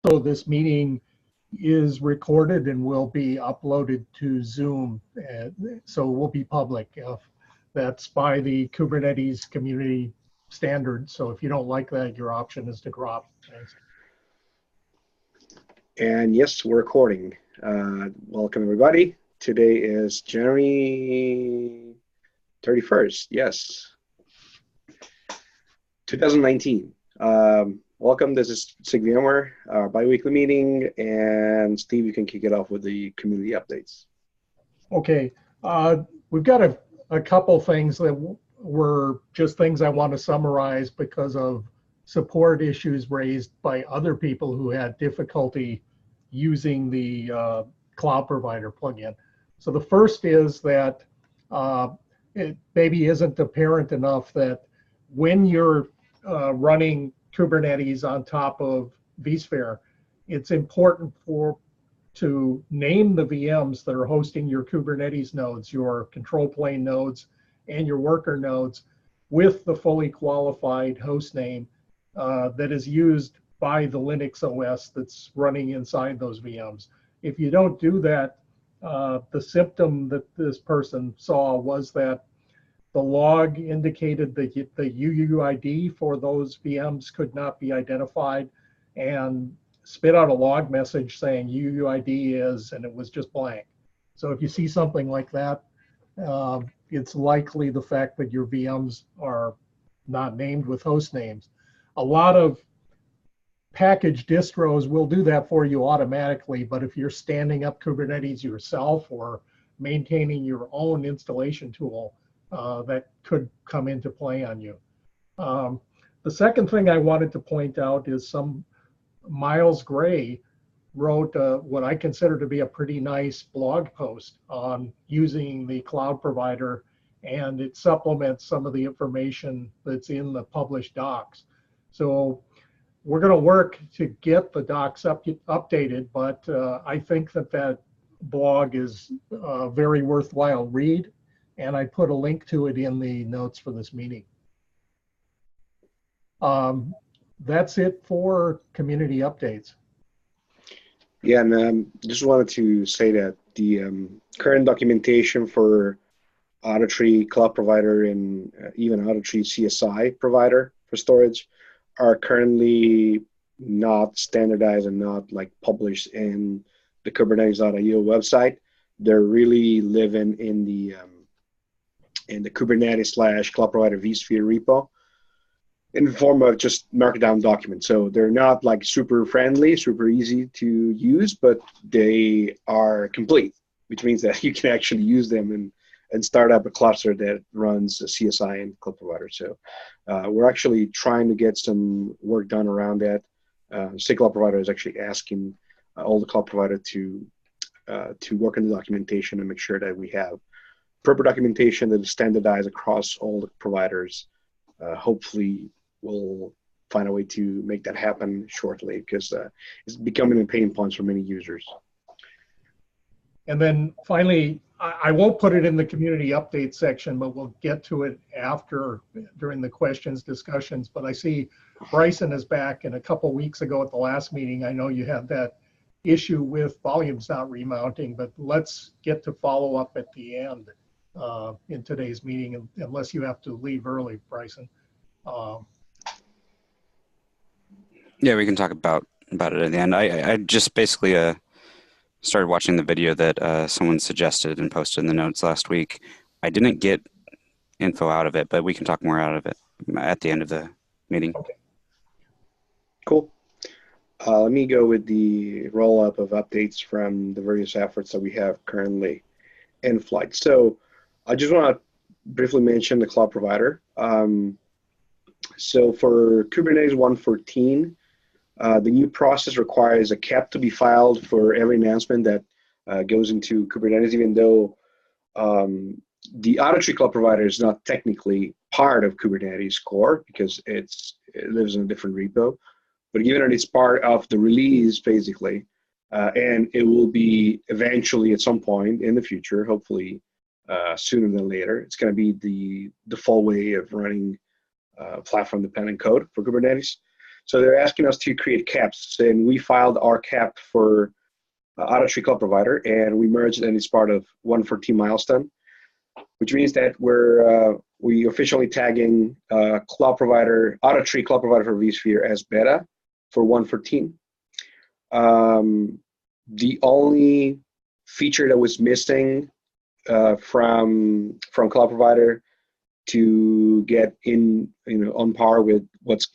So this meeting is recorded and will be uploaded to Zoom, so it will be public. That's by the Kubernetes community standard. So if you don't like that, your option is to drop. Thanks. And yes, we're recording. Welcome everybody. Today is January 31st. Yes, 2019. Welcome. This is SIG VMware, our bi-weekly meeting, and Steve, you can kick it off with the community updates. Okay, we've got a couple things that were just things I want to summarize because of support issues raised by other people who had difficulty using the cloud provider plugin. So the first is that it maybe isn't apparent enough that when you're running Kubernetes on top of vSphere, it's important to name the VMs that are hosting your Kubernetes nodes, your control plane nodes, and your worker nodes with the fully qualified host name that is used by the Linux OS that's running inside those VMs. If you don't do that, the symptom that this person saw was that the log indicated that the UUID for those VMs could not be identified and spit out a log message saying UUID is, and it was just blank. So if you see something like that, it's likely the fact that your VMs are not named with host names. A lot of package distros will do that for you automatically, but if you're standing up Kubernetes yourself or maintaining your own installation tool, that could come into play on you. The second thing I wanted to point out is Miles Gray wrote what I consider to be a pretty nice blog post on using the cloud provider, and it supplements some of the information that's in the published docs. So we're going to work to get the docs updated, but I think that blog is a very worthwhile read, and I put a link to it in the notes for this meeting. That's it for community updates. Yeah, and just wanted to say that the current documentation for Auditory Cloud Provider and even Auditory CSI provider for storage are currently not standardized and not like published in the Kubernetes.io website. They're really living in the Kubernetes / Cloud Provider vSphere repo in the form of just markdown documents. So they're not like super friendly, super easy to use, but they are complete, which means that you can actually use them and start up a cluster that runs a CSI and Cloud Provider. So we're actually trying to get some work done around that. SIG Cloud Provider is actually asking all the cloud provider to work on the documentation and make sure that we have proper documentation that is standardized across all the providers. Hopefully we'll find a way to make that happen shortly, because it's becoming a pain point for many users. And then finally, I won't put it in the community update section, but we'll get to it after during the questions discussions. But I see Bryson is back, and a couple weeks ago at the last meeting, I know you had that issue with volumes not remounting, but let's get to follow up at the end in today's meeting, unless you have to leave early, Bryson. Yeah, we can talk about it at the end. I just basically started watching the video that someone suggested and posted in the notes last week. I didn't get info out of it, but we can talk more out of it at the end of the meeting. Okay. Cool. Let me go with the roll-up of updates from the various efforts that we have currently in flight. So I just want to briefly mention the cloud provider. So for Kubernetes 1.14, the new process requires a CAP to be filed for every announcement that goes into Kubernetes, even though the Auditory Cloud Provider is not technically part of Kubernetes core because it lives in a different repo. But given that it's part of the release, basically, and it will be eventually at some point in the future, hopefully sooner than later, it's going to be the default way of running platform-dependent code for Kubernetes. So they're asking us to create caps, and we filed our cap for Auto-Tree Cloud Provider, and we merged and it's part of 114 milestone, which means that we officially tagging Cloud Provider, Auto-Tree Cloud Provider for vSphere as beta for 114. The only feature that was missing from Cloud Provider to get in, on par with what's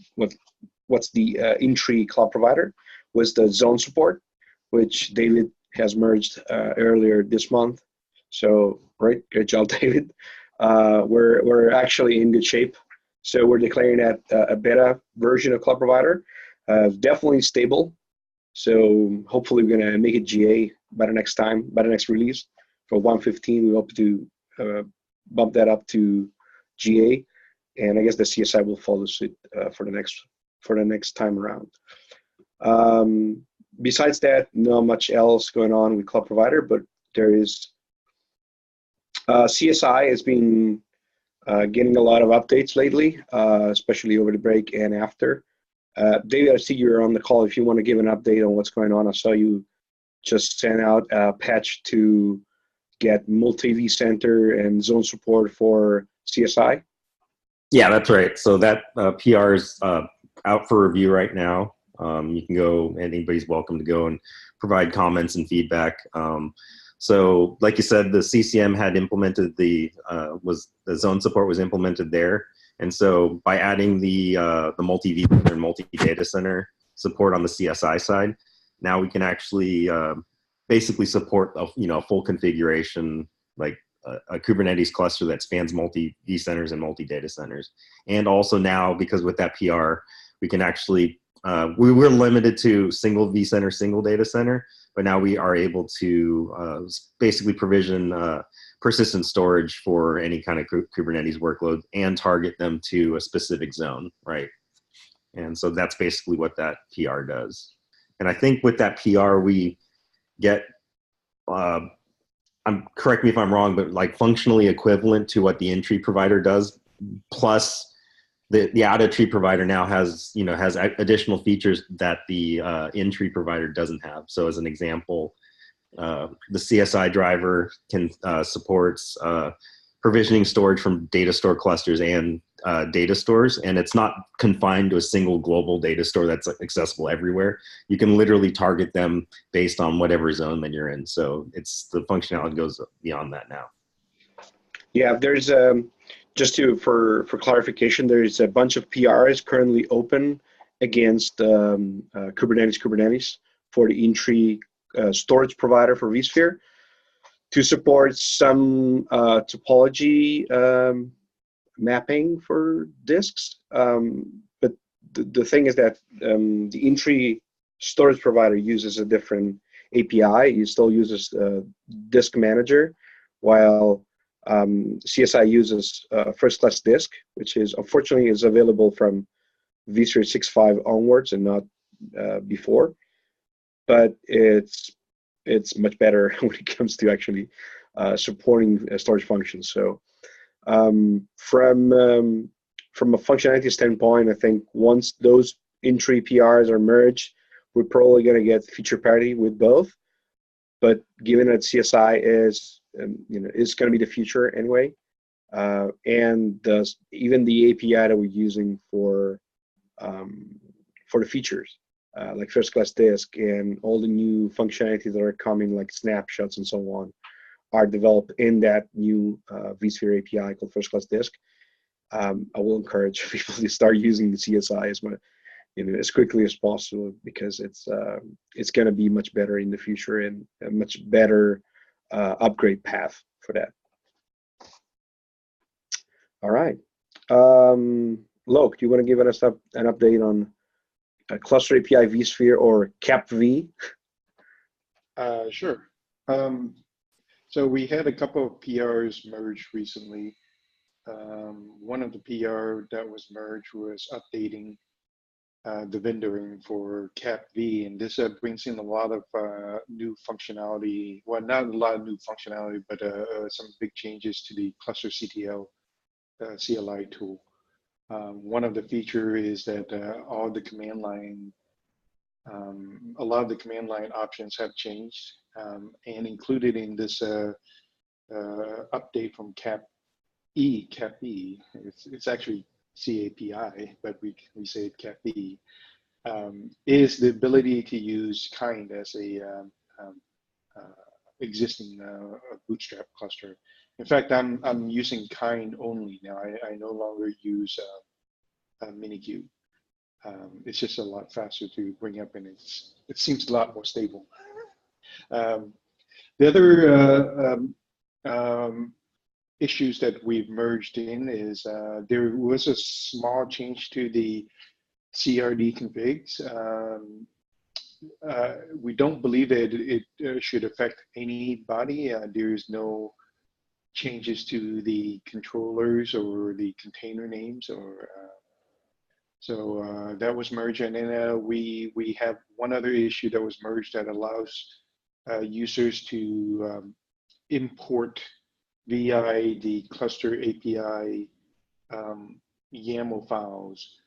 the in-tree Cloud Provider was the zone support, which David has merged earlier this month. So great job, David. We're actually in good shape. So we're declaring that a beta version of Cloud Provider, definitely stable. So hopefully we're gonna make it GA by the next release. For 115, we hope to bump that up to GA, and I guess the CSI will follow suit for the next time around. Besides that, not much else going on with Cloud Provider, but there is CSI has been getting a lot of updates lately, especially over the break and after. David, I see you're on the call. If you want to give an update on what's going on, I saw you just sent out a patch to get multi-vCenter and zone support for CSI. Yeah, that's right. So that PR is out for review right now. You can go, anybody's welcome to go and provide comments and feedback. So like you said, the CCM had implemented the zone support was implemented there. And so by adding the multi-vCenter and multi-data center support on the CSI side, now we can actually basically support a full configuration, like a Kubernetes cluster that spans multi vCenters and multi data centers. And also now, because with that PR, we can actually, we were limited to single vCenter, single data center, but now we are able to basically provision persistent storage for any kind of Kubernetes workload and target them to a specific zone, right? And so that's basically what that PR does. And I think with that PR, we get, correct me if I'm wrong, but like functionally equivalent to what the in-tree provider does, plus the out-of-tree provider now has additional features that the in-tree provider doesn't have. So as an example, the CSI driver can supports provisioning storage from data store clusters and data stores, and it's not confined to a single global data store that's accessible everywhere. You can literally target them based on whatever zone that you're in. So it's the functionality goes beyond that now. Yeah, there's for clarification, there's a bunch of PRs currently open against Kubernetes for the in-tree storage provider for vSphere to support some topology mapping for disks. But the thing is that the in-tree storage provider uses a different API. It still uses disk manager, while CSI uses first-class disk, which is unfortunately is available from vSphere 6.5 onwards and not before. But it's much better when it comes to actually supporting storage functions. So from a functionality standpoint, I think once those in-tree PRs are merged, we're probably going to get feature parity with both. But given that CSI is going to be the future anyway, and even the API that we're using for the features, like first-class disk and all the new functionalities that are coming, like snapshots and so on, are developed in that new vSphere API called first-class disk. I will encourage people to start using the CSI as quickly as possible, because it's going to be much better in the future and a much better upgrade path for that. All right, Loke, do you want to give us an update on Cluster API vSphere, or CAP-V? Sure. So we had a couple of PRs merged recently. One of the PR that was merged was updating the vendoring for CAP-V, and this brings in a lot of new functionality. Well, not a lot of new functionality, but some big changes to the cluster CTL CLI tool. One of the feature is that all the command line, a lot of the command line options have changed, and included in this update from CAP-E, it's actually CAPI, but we say it CAP-E, is the ability to use kind as a existing bootstrap cluster. In fact, I'm using kind only now. I no longer use Minikube. It's just a lot faster to bring up, and it seems a lot more stable. The other issues that we've merged in is there was a small change to the CRD configs. We don't believe that it should affect anybody. There's no changes to the controllers or the container names, or so that was merged. And then we have one other issue that was merged that allows users to import via the cluster API YAML files,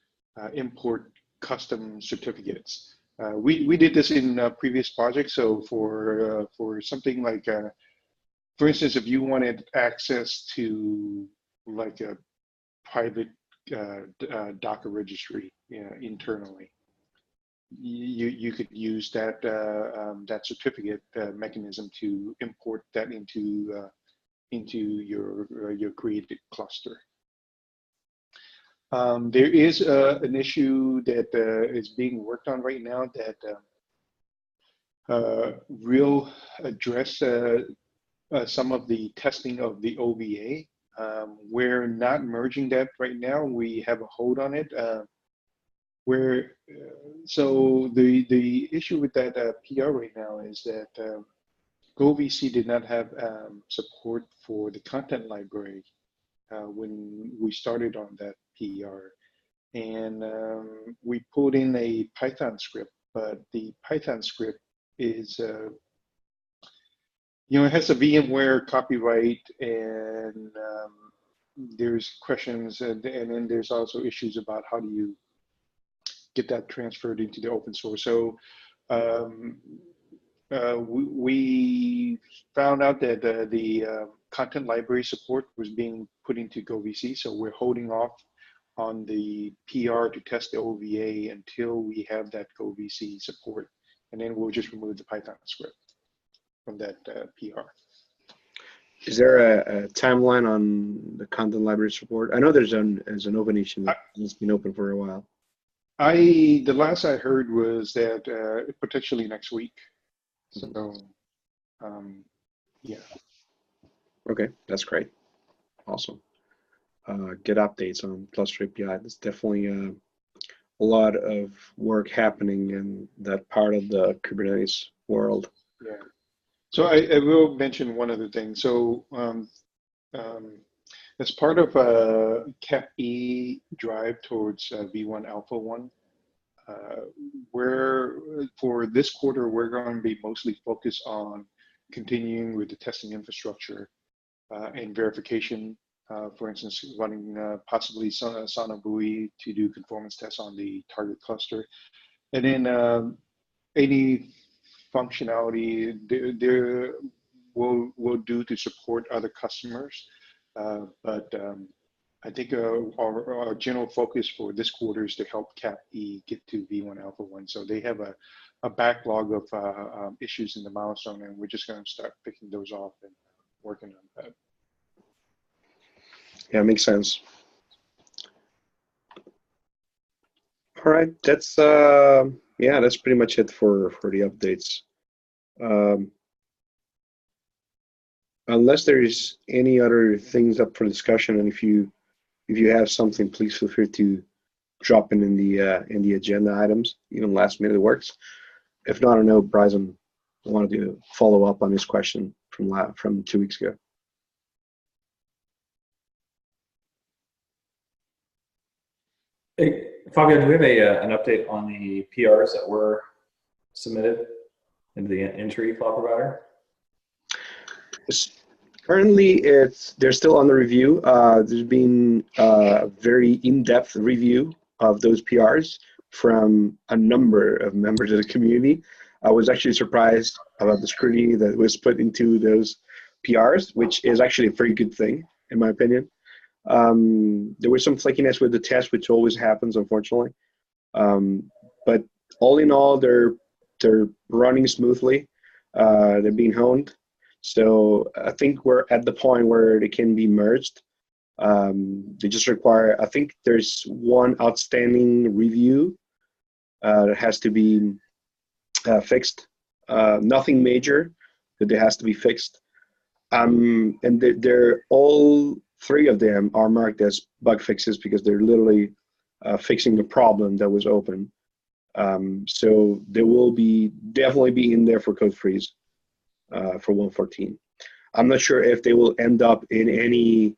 import custom certificates. We did this in previous projects. So for something like, for instance, if you wanted access to like a private Docker registry internally, you could use that that certificate mechanism to import that into your created cluster. There is an issue that is being worked on right now that will address some of the testing of the OVA. We're not merging that right now. We have a hold on it. So the issue with that PR right now is that GoVC did not have support for the content library when we started on that PR, and we put in a Python script, but the Python script is it has a VMware copyright, and there's questions, and then there's also issues about how do you get that transferred into the open source. So we found out that the content library support was being put into GoVC, so we're holding off on the PR to test the OVA until we have that GoVC support, and then we'll just remove the Python script from that PR. Is there a timeline on the content library support? I know there's an open issue that's been open for a while. The last I heard was that potentially next week. So, yeah. Okay, that's great. Awesome. Get updates on Cluster API. There's definitely a lot of work happening in that part of the Kubernetes world. Yeah. So I will mention one other thing. So as part of CAP-E drive towards V1 Alpha 1, for this quarter, we're going to be mostly focused on continuing with the testing infrastructure and verification. For instance, running possibly Sonobui to do conformance tests on the target cluster. And then any functionality there will do to support other customers. But I think our general focus for this quarter is to help CAP-E get to V1 Alpha 1. So they have a backlog of issues in the milestone, and we're just going to start picking those off and working on that. Yeah, makes sense. All right, that's that's pretty much it for the updates. Unless there is any other things up for discussion, and if you have something, please feel free to drop in the agenda items. Even last minute works. If not, I know Bryson wanted to follow up on his question from 2 weeks ago. Hey, Fabio, do we have an update on the PRs that were submitted into the entry file provider? Currently, they're still under review. There's been a very in-depth review of those PRs from a number of members of the community. I was actually surprised about the scrutiny that was put into those PRs, which is actually a very good thing, in my opinion. There was some flakiness with the test, which always happens, unfortunately. But all in all, they're running smoothly. They're being honed. So I think we're at the point where they can be merged. They just require, I think there's one outstanding review that has to be fixed. Nothing major, but it has to be fixed. And they're all three of them are marked as bug fixes because they're literally fixing the problem that was open. So they will definitely be in there for code freeze for 114. I'm not sure if they will end up in any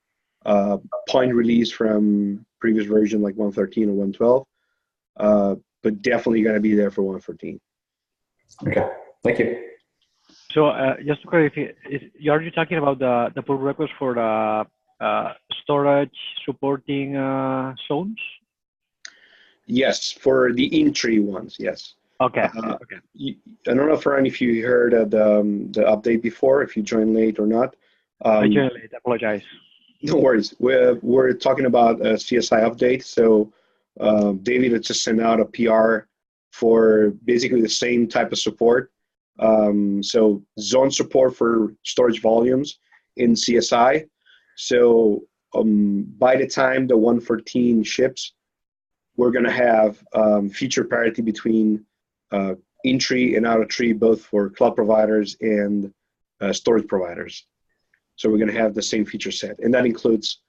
point release from previous version like 113 or 112, but definitely going to be there for 114. Okay, thank you. So just to clarify, are you talking about the pull request for the storage supporting zones? Yes, for the in-tree ones, yes. Okay. Okay. I don't know, Ferran, if you heard the update before, if you joined late or not. I joined late, I apologize. No worries. We're talking about a CSI update. So David had just sent out a PR for basically the same type of support. So zone support for storage volumes in CSI. So by the time the 114 ships, we're going to have feature parity between in-tree and out-of-tree, both for cloud providers and storage providers. So we're going to have the same feature set. And that includes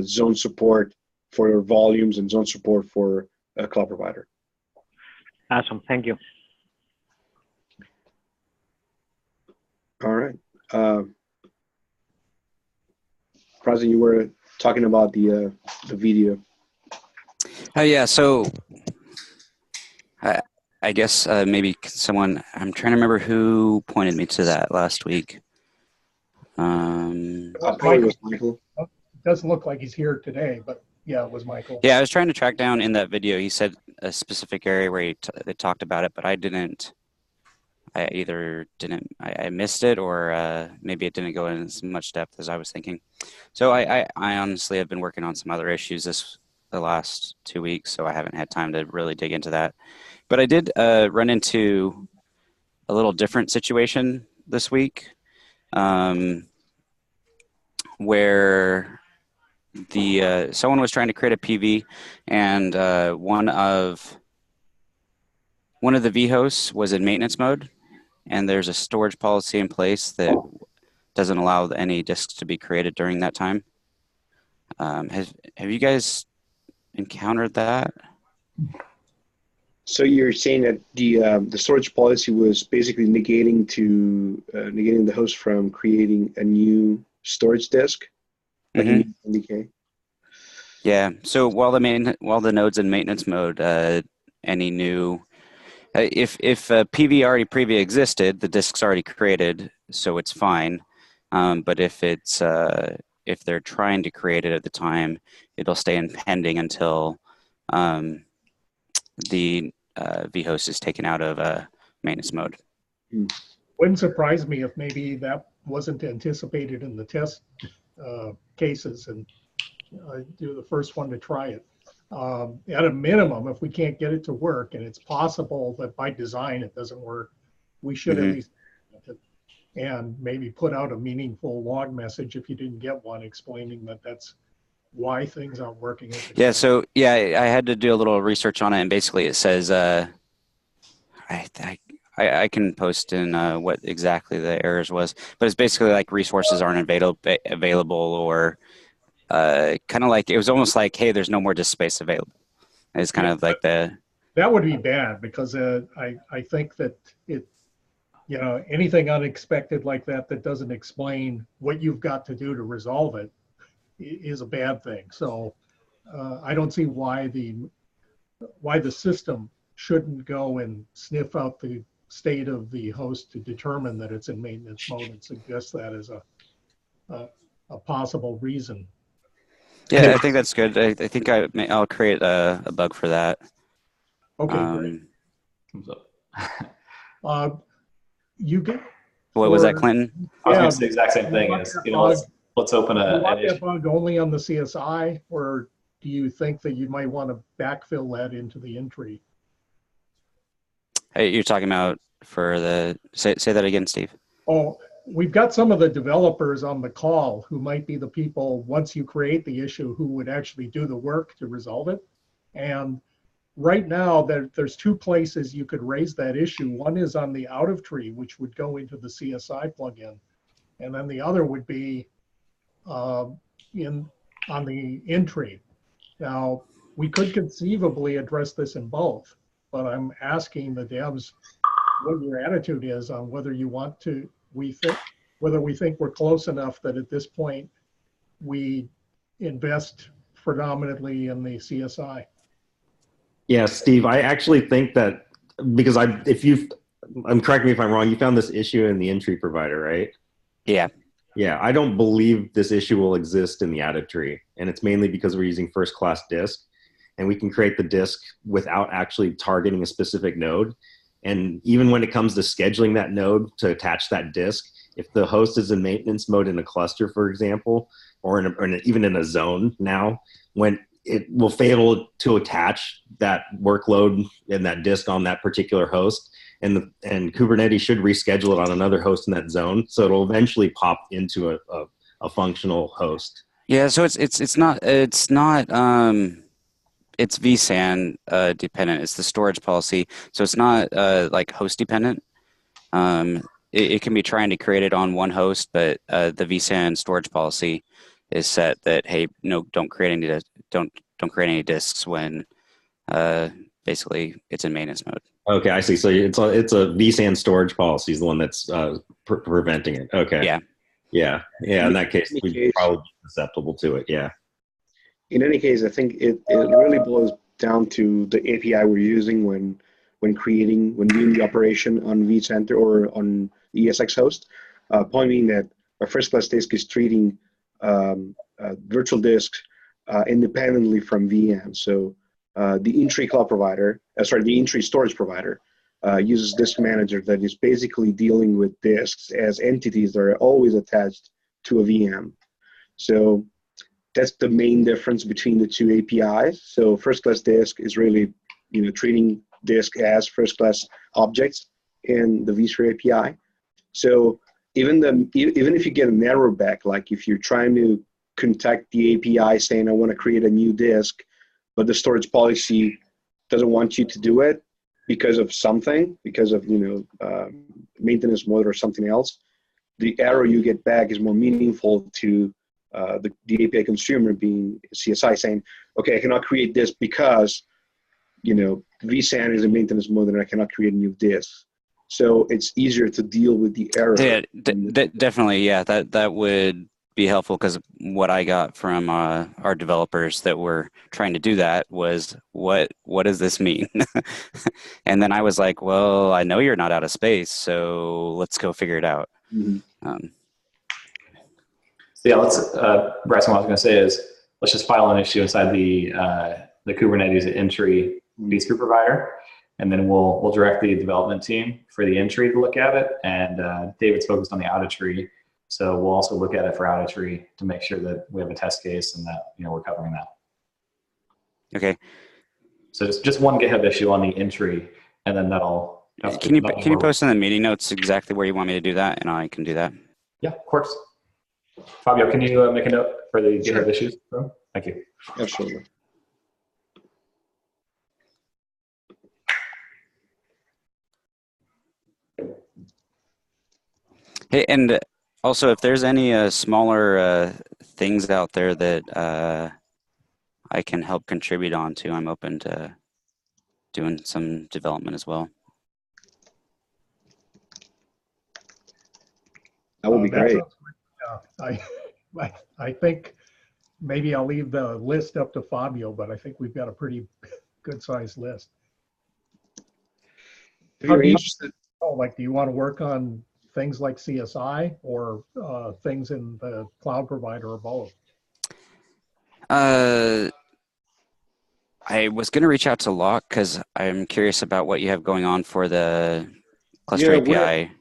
zone support for volumes and zone support for a cloud provider. Awesome. Thank you. All right. Prazen, you were talking about the video. Oh, yeah. So I guess maybe someone, I'm trying to remember who pointed me to that last week. Probably was Michael. It doesn't look like he's here today, but yeah, it was Michael. Yeah, I was trying to track down in that video. He said a specific area where they talked about it, but I didn't. I missed it, or maybe it didn't go in as much depth as I was thinking. So I honestly have been working on some other issues the last 2 weeks, so I haven't had time to really dig into that. But I did run into a little different situation this week, where someone was trying to create a PV, and one of the vHosts was in maintenance mode, and there's a storage policy in place that doesn't allow any disks to be created during that time. Have you guys encountered that? So you're saying that the storage policy was basically negating the host from creating a new storage disk, like in NDK? Yeah. So while the node's in maintenance mode, any new if PV already existed, the disk's already created, so it's fine. But if they're trying to create it at the time, it'll stay in pending until the vHost is taken out of maintenance mode. Wouldn't surprise me if maybe that wasn't anticipated in the test cases, and you're the first one to try it. At a minimum, if we can't get it to work, and it's possible that by design it doesn't work, we should at least and maybe put out a meaningful log message if you didn't get one, explaining that that's why things aren't working. Yeah. So yeah, I had to do a little research on it, and basically it says I can post in what exactly the errors was, but it's basically like resources aren't available, or kind of like, it was almost like, hey, there's no more disk space available. It's kind of like that would be bad, because I think that anything unexpected like that doesn't explain what you've got to do to resolve it is a bad thing. So I don't see why the system shouldn't go and sniff out the state of the host to determine that it's in maintenance mode and suggest that a possible reason. Yeah, I think that's good. I think I'll create a bug for that. Okay, great. Thumbs up. You get. What was that, Clinton? I was Yeah, going to say the exact same thing. want Is that let's open Do you an want issue. that bug only on the CSI, or do you think that you might want to backfill that into the entry? Hey, you're talking about for the say that again, Steve. Oh, we've got some of the developers on the call who might be the people, once you create the issue, who would actually do the work to resolve it. And right now, there's two places you could raise that issue. One is on the out of tree, which would go into the CSI plugin. And then the other would be on the in tree. Now, we could conceivably address this in both, but I'm asking the devs what your attitude is on whether you want to, whether we think we're close enough that at this point we invest predominantly in the CSI. Yeah, Steve, I actually think that because correct me if I'm wrong, you found this issue in the entry provider, right? Yeah. Yeah, I don't believe this issue will exist in the added tree. And it's mainly because we're using first class disk, and we can create the disk without actually targeting a specific node. And even when it comes to scheduling that node to attach that disk, if the host is in maintenance mode in a cluster, for example, or even in a zone now, when it will fail to attach that workload and that disk on that particular host, and Kubernetes should reschedule it on another host in that zone, so it'll eventually pop into a functional host. Yeah, so it's not it's vSAN dependent. It's the storage policy, so it's not like host dependent. It can be trying to create it on one host, but the vSAN storage policy is set that, hey, no, don't create any disks when basically it's in maintenance mode. Okay, I see. So it's a vSAN storage policy is the one that's preventing it. Okay. Yeah. In that case, we'd probably be susceptible to it. Yeah. In any case, I think it really boils down to the API we're using when doing the operation on vCenter or on the ESX host. Point being that a first class disk is treating virtual disks independently from VM. So the in-tree cloud provider, the in-tree storage provider uses disk manager that is basically dealing with disks as entities that are always attached to a VM. So that's the main difference between the two APIs. So first class disk is really, treating disk as first class objects in the vSphere API. So even if you get an error back, like if you're trying to contact the API saying I want to create a new disk, but the storage policy doesn't want you to do it because of maintenance mode or something else, the error you get back is more meaningful to the API consumer, being CSI, saying, okay, I cannot create this because vSAN is in maintenance mode and I cannot create a new disk. So it's easier to deal with the error. Yeah, definitely. Yeah, that would be helpful, because what I got from our developers that were trying to do that was, what does this mean? And then I was like, well, I know you're not out of space, so let's go figure it out. Mm-hmm. So yeah, Bryson, what I was going to say is, let's just file an issue inside the Kubernetes entry vSphere provider, and then we'll direct the development team for the entry to look at it. And David's focused on the out of tree, so we'll also look at it for out of tree to make sure that we have a test case and that we're covering that. Okay. So just one GitHub issue on the entry, and then that'll. Can you post in the meeting notes exactly where you want me to do that, and I can do that? Yeah, of course. Fabio, can you make a note for the GitHub issues? Thank you. Absolutely. Hey, and also, if there's any smaller things out there that I can help contribute on to, I'm open to doing some development as well. That would be great. I think maybe I'll leave the list up to Fabio, but I think we've got a pretty good sized list. If you're interested, do you want to work on things like CSI or things in the cloud provider or both? I was going to reach out to Locke because I'm curious about what you have going on for the cluster API.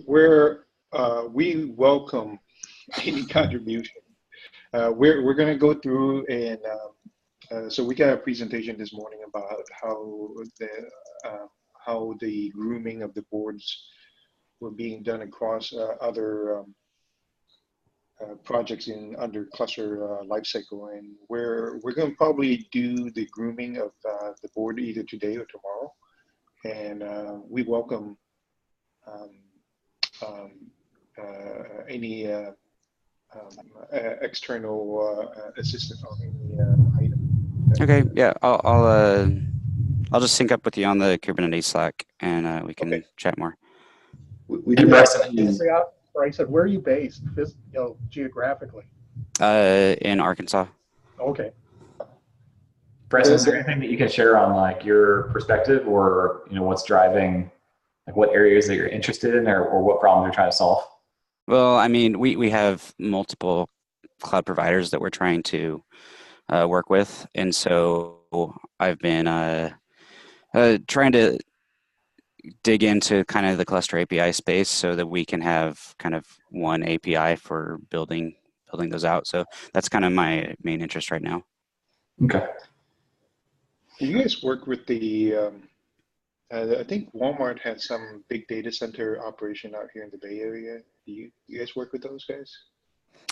We welcome any contribution. We're going to go through and so we got a presentation this morning about how the grooming of the boards were being done across other projects under cluster lifecycle, and we're going to probably do the grooming of the board either today or tomorrow, and we welcome any external assistance on any item. Okay, yeah, I'll just sync up with you on the Kubernetes Slack, and we can chat more. We do have Bryson, where are you based, geographically? In Arkansas. Okay. Bryson, is there anything that you can share on like your perspective, or what's driving, like what areas that you're interested in, or what problems you're trying to solve? Well, I mean, we have multiple cloud providers that we're trying to work with, and so I've been trying to dig into kind of the cluster API space so that we can have kind of one API for building those out. So that's kind of my main interest right now. Okay. Do you guys work with the, I think Walmart had some big data center operation out here in the Bay Area. Do you guys work with those guys?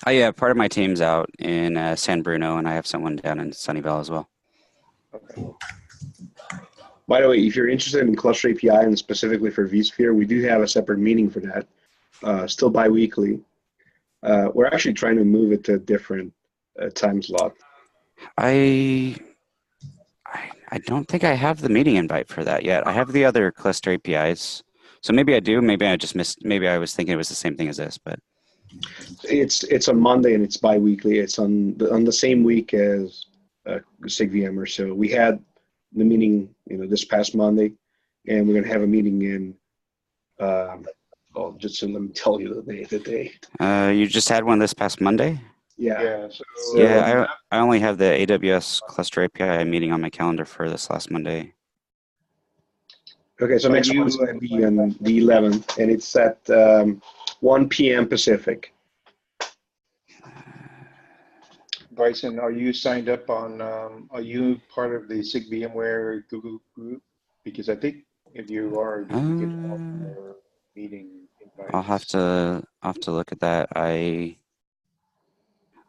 Oh yeah, part of my team's out in San Bruno, and I have someone down in Sunnyvale as well. Okay. By the way, if you're interested in Cluster API and specifically for vSphere, we do have a separate meeting for that, still bi-weekly. We're actually trying to move it to a different time slot. I don't think I have the meeting invite for that yet. I have the other cluster APIs, so maybe I do. Maybe I just missed. Maybe I was thinking it was the same thing as this, but It's on Monday and it's bi-weekly. It's on the same week as SIG VMware. So we had the meeting, this past Monday, and we're going to have a meeting in. Just let me tell you the date. You just had one this past Monday? Yeah. Yeah, I only have the AWS cluster API meeting on my calendar for this last Monday. Okay, so next one's going to be on the 11th, and it's at 1 p.m. Pacific. Bryson, are you signed up on, are you part of the SIG VMware Google group? Because I think if you are, you get all your meeting invites. I'll have to look at that. I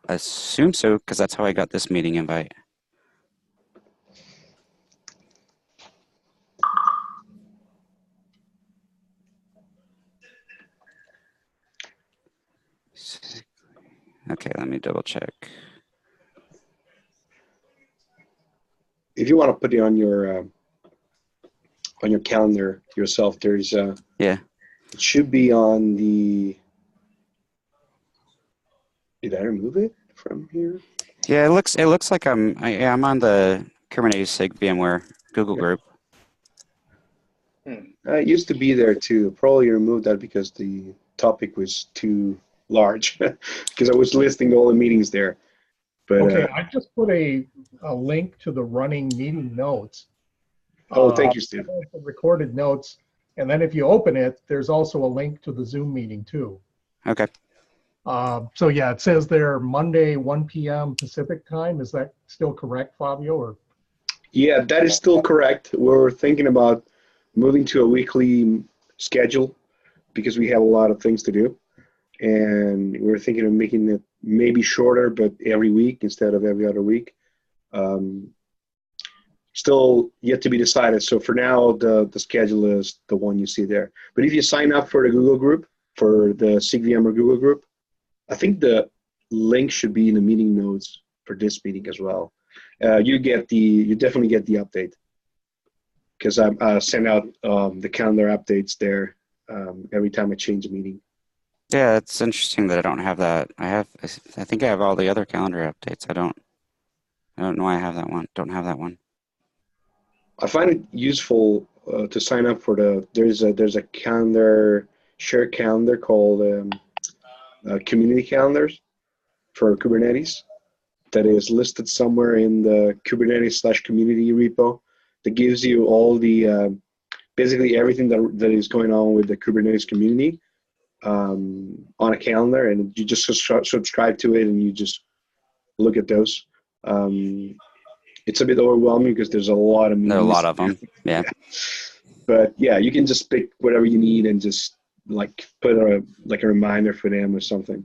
assume so, because that's how I got this meeting invite. Okay, let me double check. If you want to put it on your calendar yourself, there's yeah. It should be on the. Did I remove it from here? Yeah, it looks like I'm on the Kubernetes SIG VMware Google group. It used to be there too. Probably removed that because the topic was too large, because I was listing all the meetings there. But okay, I just put a link to the running meeting notes. Oh, thank you, Steve. The recorded notes, and then if you open it, there's also a link to the Zoom meeting too. Okay. So yeah, it says there Monday 1 p.m. Pacific time. Is that still correct, Fabio? Or? Yeah, that is still correct. We're thinking about moving to a weekly schedule because we have a lot of things to do. And we're thinking of making it maybe shorter, but every week instead of every other week. Still yet to be decided. So for now, the schedule is the one you see there. But if you sign up for the Google group, for the SIG VMware Google group, I think the link should be in the meeting notes for this meeting as well. You definitely get the update because I send out the calendar updates there every time I change a meeting. Yeah, it's interesting that I don't have that. I think I have all the other calendar updates. I don't know I have that one. Don't have that one. I find it useful to sign up for there's a calendar shared calendar called community calendars for Kubernetes that is listed somewhere in the Kubernetes/community repo that gives you all the basically everything that is going on with the Kubernetes community on a calendar, and you just subscribe to it and you just look at those. It's a bit overwhelming because there's a lot of meetings. There are a lot of them. Yeah. But yeah, you can just pick whatever you need and just like put a reminder for them or something.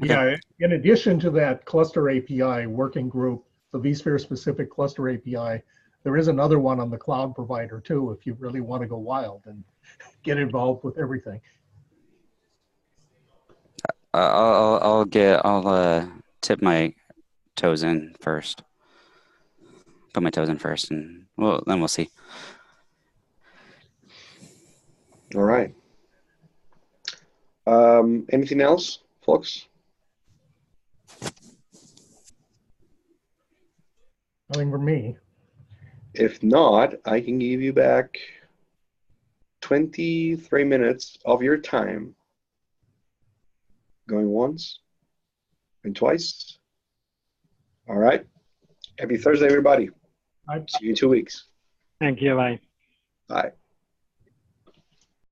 Okay. Yeah, in addition to that cluster API working group, the vSphere specific cluster API, there is another one on the cloud provider too, if you really want to go wild and get involved with everything. I'll tip my toes in first. Put my toes in first, and then we'll see. All right. Anything else, folks? Nothing for me. If not, I can give you back 23 minutes of your time. Going once and twice. All right. Happy Thursday, everybody. Bye. See you in 2 weeks. Thank you. Bye. Bye.